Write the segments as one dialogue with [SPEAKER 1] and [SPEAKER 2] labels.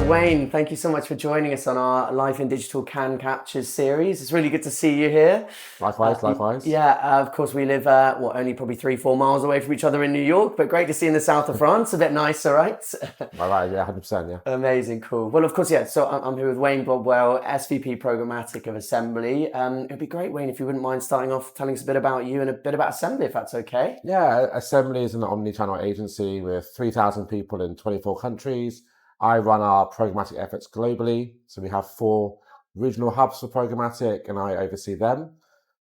[SPEAKER 1] Wayne, thank you so much for joining us on our Life in Digital Can Captures series. It's really good to see you here.
[SPEAKER 2] Likewise.
[SPEAKER 1] Yeah, of course, we live, only probably 3-4 miles away from each other in New York, but great to see you in the south of France. A bit nicer, right?
[SPEAKER 2] Right, yeah, 100%, yeah.
[SPEAKER 1] Amazing, cool. Well, of course, yeah. So I'm here with Wayne Blodwell, SVP Programmatic of Assembly. It'd be great, Wayne, if you wouldn't mind starting off telling us a bit about you and a bit about Assembly, if that's okay.
[SPEAKER 2] Yeah, Assembly is an omni-channel agency with 3,000 people in 24 countries. I run our programmatic efforts globally. So we have 4 regional hubs for programmatic and I oversee them.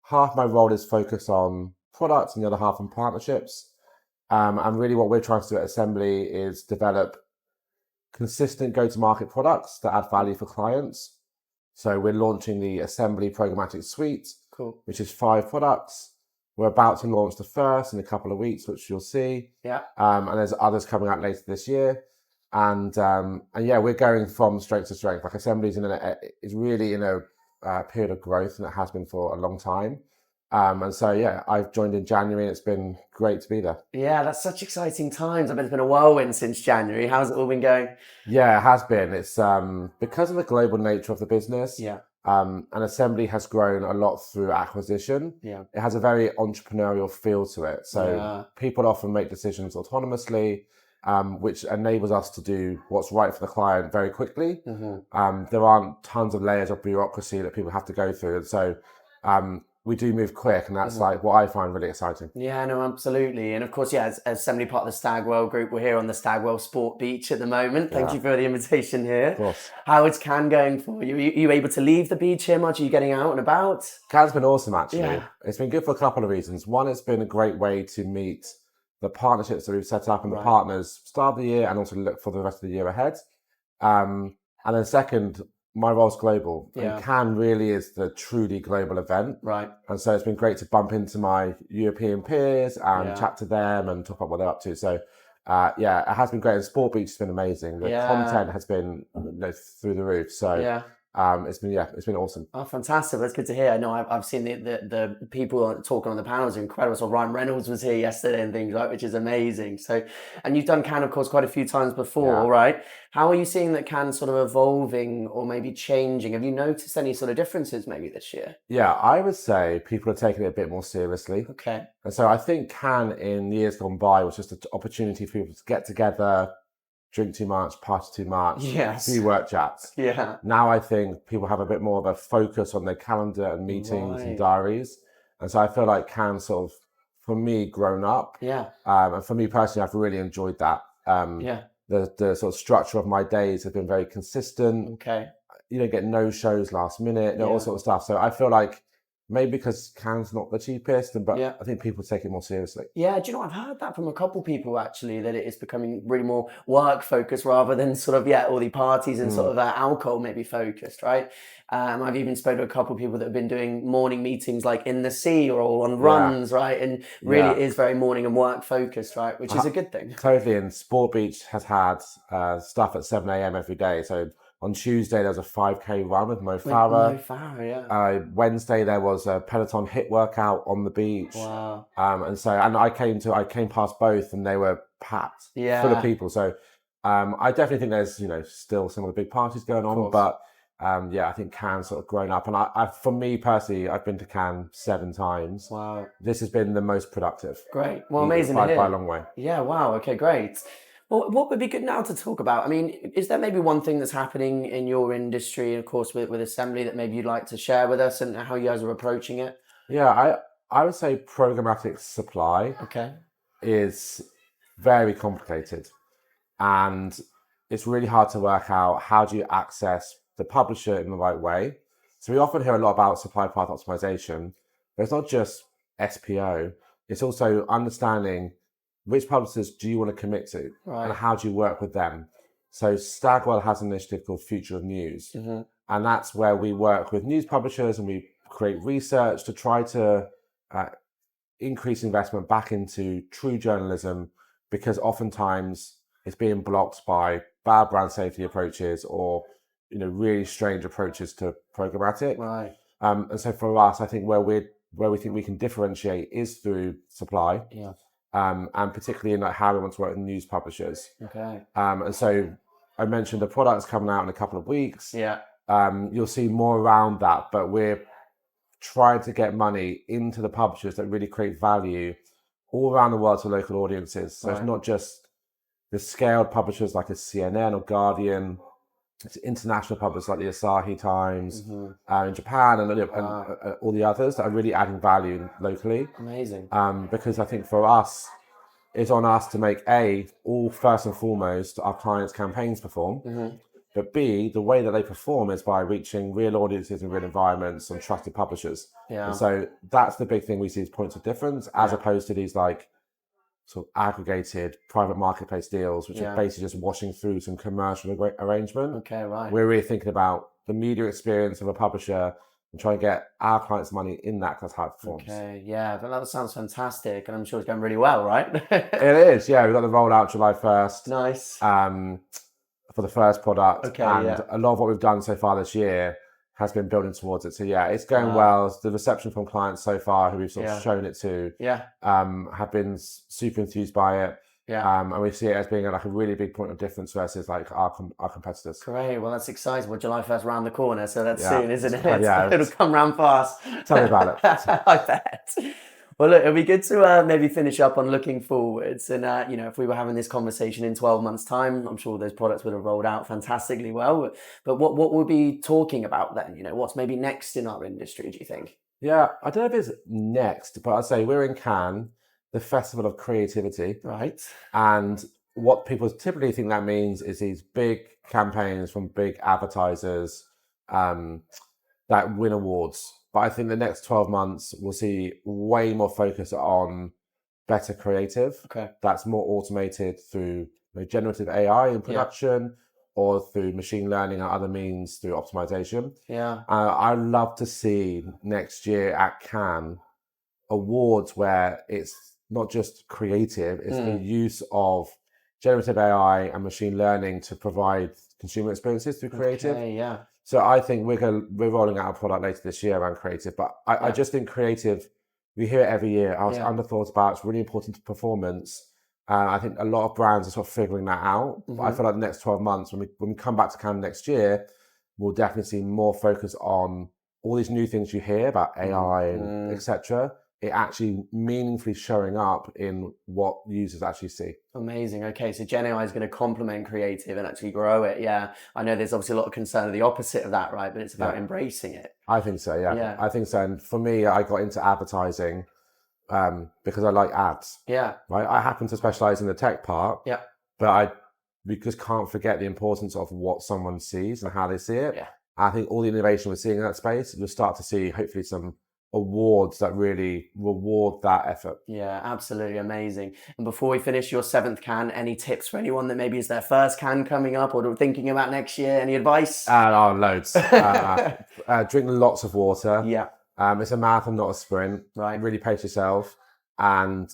[SPEAKER 2] Half my role is focused on products and the other half on partnerships. And really what we're trying to do at Assembly is develop consistent go-to-market products that add value for clients. So we're launching the Assembly Programmatic Suite,
[SPEAKER 1] Cool.
[SPEAKER 2] which is 5 products. We're about to launch the first in a couple of weeks, which you'll see.
[SPEAKER 1] Yeah.
[SPEAKER 2] And there's others coming out later this year. And yeah, we're going from strength to strength. Like Assembly's is really in a period of growth, and it has been for a long time. And so yeah, I've joined in January, and it's been great to be there.
[SPEAKER 1] Yeah, that's such exciting times. I bet it's been a whirlwind since January. How's it all been going?
[SPEAKER 2] Yeah, it has been. It's because of the global nature of the business.
[SPEAKER 1] Yeah.
[SPEAKER 2] And Assembly has grown a lot through acquisition.
[SPEAKER 1] Yeah.
[SPEAKER 2] It has a very entrepreneurial feel to it. So
[SPEAKER 1] Yeah.
[SPEAKER 2] people often make decisions autonomously, which enables us to do what's right for the client very quickly.
[SPEAKER 1] Mm-hmm.
[SPEAKER 2] There aren't tons of layers of bureaucracy that people have to go through. And so we do move quick, and that's like what I find really exciting.
[SPEAKER 1] Yeah, no, absolutely. And of course, yeah, as Assembly part of the Stagwell group, we're here on the Stagwell Sport Beach at the moment. Thank you for the invitation here.
[SPEAKER 2] Of course.
[SPEAKER 1] How is Cannes going for you? Are you able to leave the beach here much? Are you getting out and about?
[SPEAKER 2] Cannes been awesome, actually.
[SPEAKER 1] Yeah.
[SPEAKER 2] It's been good for a couple of reasons. One, it's been a great way to meet the partnerships that we've set up and the partners start of the year, and also look for the rest of the year ahead. And then second, my role's global.
[SPEAKER 1] Yeah.
[SPEAKER 2] And Cannes really is the truly global event.
[SPEAKER 1] Right.
[SPEAKER 2] And so it's been great to bump into my European peers and chat to them and talk about what they're up to. So yeah, it has been great. And Sport Beach has been amazing. The content has been through the roof. So it's been awesome.
[SPEAKER 1] Oh, fantastic. That's good to hear. I know I've seen the people talking on the panels are incredible. So Ryan Reynolds was here yesterday and things, right, which is amazing. So, and you've done Cannes, of course, quite a few times before, right? How are you seeing that Cannes sort of evolving or maybe changing? Have you noticed any sort of differences maybe this year?
[SPEAKER 2] Yeah, I would say people are taking it a bit more seriously.
[SPEAKER 1] Okay.
[SPEAKER 2] And so I think Cannes in years gone by was just an opportunity for people to get together, drink too much, party too much, do work chats.
[SPEAKER 1] Yeah.
[SPEAKER 2] Now I think people have a bit more of a focus on their calendar and meetings and diaries. And so I feel like Cannes sort of, for me, grown up.
[SPEAKER 1] Yeah.
[SPEAKER 2] And for me personally, I've really enjoyed that. The sort of structure of my days have been very consistent.
[SPEAKER 1] Okay.
[SPEAKER 2] You don't get no shows last minute, all sort of stuff. So I feel like maybe because Cannes not the cheapest, but I think people take it more seriously.
[SPEAKER 1] Yeah, do you know, I've heard that from a couple people actually, that it is becoming really more work focused rather than sort of, all the parties and sort of alcohol maybe focused, right? I've even spoken to a couple of people that have been doing morning meetings like in the sea or on runs, right? And really it is very morning and work focused, right? Which is a good thing.
[SPEAKER 2] Totally. And Sport Beach has had stuff at 7 a.m. every day. So on Tuesday, there was a 5K run with Mo Farah. Wednesday, there was a Peloton HIIT workout on the beach.
[SPEAKER 1] Wow.
[SPEAKER 2] And I came past both, and they were packed, full of people. So I definitely think there's still some of the big parties going on, but I think Cannes sort of grown up. And I for me personally, I've been to Cannes 7 times.
[SPEAKER 1] Wow.
[SPEAKER 2] This has been the most productive.
[SPEAKER 1] Great. Well, amazing to hear.
[SPEAKER 2] By a long way.
[SPEAKER 1] Yeah. Wow. Okay. Great. Well, what would be good now to talk about? I mean, is there maybe one thing that's happening in your industry, and of course with Assembly, that maybe you'd like to share with us and how you guys are approaching it?
[SPEAKER 2] Yeah, I would say programmatic supply is very complicated, and it's really hard to work out how do you access the publisher in the right way. So we often hear a lot about supply path optimization, but it's not just SPO, it's also understanding which publishers do you want to commit to, and how do you work with them? So Stagwell has an initiative called Future of News, and that's where we work with news publishers and we create research to try to increase investment back into true journalism, because oftentimes it's being blocked by bad brand safety approaches or really strange approaches to programmatic.
[SPEAKER 1] Right.
[SPEAKER 2] And so for us, I think where we think we can differentiate is through supply.
[SPEAKER 1] Yeah.
[SPEAKER 2] And particularly in how we want to work with news publishers.
[SPEAKER 1] Okay.
[SPEAKER 2] And so I mentioned the product's coming out in a couple of weeks.
[SPEAKER 1] Yeah.
[SPEAKER 2] You'll see more around that, but we're trying to get money into the publishers that really create value all around the world to local audiences. So it's not just the scaled publishers like a CNN or Guardian. It's international publishers like the Asahi Times in Japan and all the others that are really adding value locally.
[SPEAKER 1] Amazing.
[SPEAKER 2] Because I think for us, it's on us to make all first and foremost our clients' campaigns perform. But B, the way that they perform is by reaching real audiences in real environments and trusted publishers.
[SPEAKER 1] Yeah.
[SPEAKER 2] And so that's the big thing we see as points of difference, as opposed to these like sort of aggregated private marketplace deals, which are basically just washing through some commercial arrangement.
[SPEAKER 1] Okay, right.
[SPEAKER 2] We're really thinking about the media experience of a publisher and trying to get our clients' money in that, because how it performs.
[SPEAKER 1] Okay, yeah, but that sounds fantastic, and I'm sure it's going really well, right?
[SPEAKER 2] It is, yeah. We've got the rollout July 1st.
[SPEAKER 1] Nice.
[SPEAKER 2] For the first product.
[SPEAKER 1] Okay,
[SPEAKER 2] and a lot of what we've done so far this year has been building towards it. So yeah, it's going well. The reception from clients so far who we've sort of shown it to have been super enthused by it. Yeah. And we see it as being like a really big point of difference versus like our competitors.
[SPEAKER 1] Great. Well, that's exciting. Well, July 1st round the corner, so that's soon, isn't it?
[SPEAKER 2] Yeah.
[SPEAKER 1] It'll come round fast.
[SPEAKER 2] Tell me about it.
[SPEAKER 1] I bet. Well, look, it'd be good to maybe finish up on looking forwards. And, if we were having this conversation in 12 months' time, I'm sure those products would have rolled out fantastically well. But what we'll be talking about then? What's maybe next in our industry, do you think?
[SPEAKER 2] Yeah, I don't know if it's next, but I'd say we're in Cannes, the Festival of Creativity.
[SPEAKER 1] Right.
[SPEAKER 2] And what people typically think that means is these big campaigns from big advertisers that win awards. But I think the next 12 months, we'll see way more focus on better creative. Okay. That's more automated through generative AI in production or through machine learning and other means through optimization. Yeah. I'd love to see next year at Cannes awards where it's not just creative, it's the use of generative AI and machine learning to provide consumer experiences through creative. Okay, yeah. So I think we're rolling out a product later this year around creative, but I just think creative, we hear it every year. I was underthought about, it's really important to performance. I think a lot of brands are sort of figuring that out. But I feel like the next 12 months, when we come back to Cannes next year, we'll definitely see more focus on all these new things you hear about AI and etc. It actually meaningfully showing up in what users actually see. Amazing. Okay, so Gen AI is going to complement creative and actually grow it. Yeah, I know there's obviously a lot of concern of the opposite of that, right? But it's about embracing it. I think so, yeah. I think so. And for me, I got into advertising because I like ads. Yeah. Right. I happen to specialize in the tech part. Yeah. But we just can't forget the importance of what someone sees and how they see it. Yeah. I think all the innovation we're seeing in that space, you'll start to see hopefully some awards that really reward that effort. Yeah, absolutely amazing. And before we finish your 7th Cannes, any tips for anyone that maybe is their first Cannes coming up or thinking about next year? Any advice? Loads. Drink lots of water. Yeah. It's a marathon, not a sprint. Right. Really pace yourself, and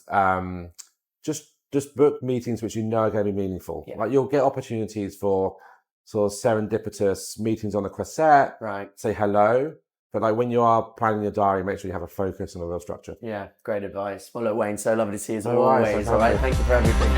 [SPEAKER 2] just book meetings which you know are going to be meaningful. Yeah. Like you'll get opportunities for sort of serendipitous meetings on a croissant. Right. Say hello. But like when you are planning your diary, make sure you have a focus and a real structure. Yeah, great advice. Well, look, Wayne, so lovely to see you as always. All right, thank you for everything.